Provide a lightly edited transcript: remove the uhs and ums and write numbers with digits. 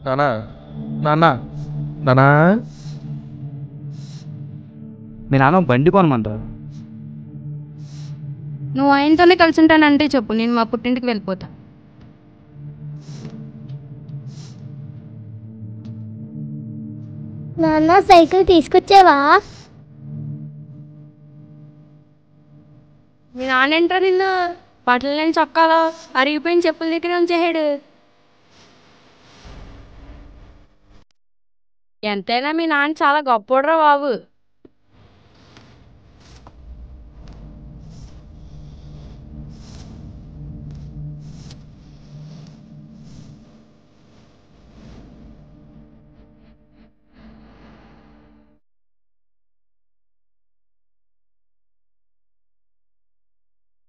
నానా నాన్న నానా మీ నాన్న బండి కొనమంటారు. నువ్వు ఆయనతోనే కలిసి ఉంటానంటే చెప్పు, నేను మా పుట్టింటికి వెళ్ళిపోతా. నాన్న సైకిల్ తీసుకొచ్చావా? మీ నాన్న ఏంటో నిన్ను బట్టలు లేని చొక్కాలో అరిగిపోయిన చెప్పుల దగ్గర ఉంచేసాడు. ఎంతైనా మీ నాన్న చాలా గొప్పోడ్రా బాబు.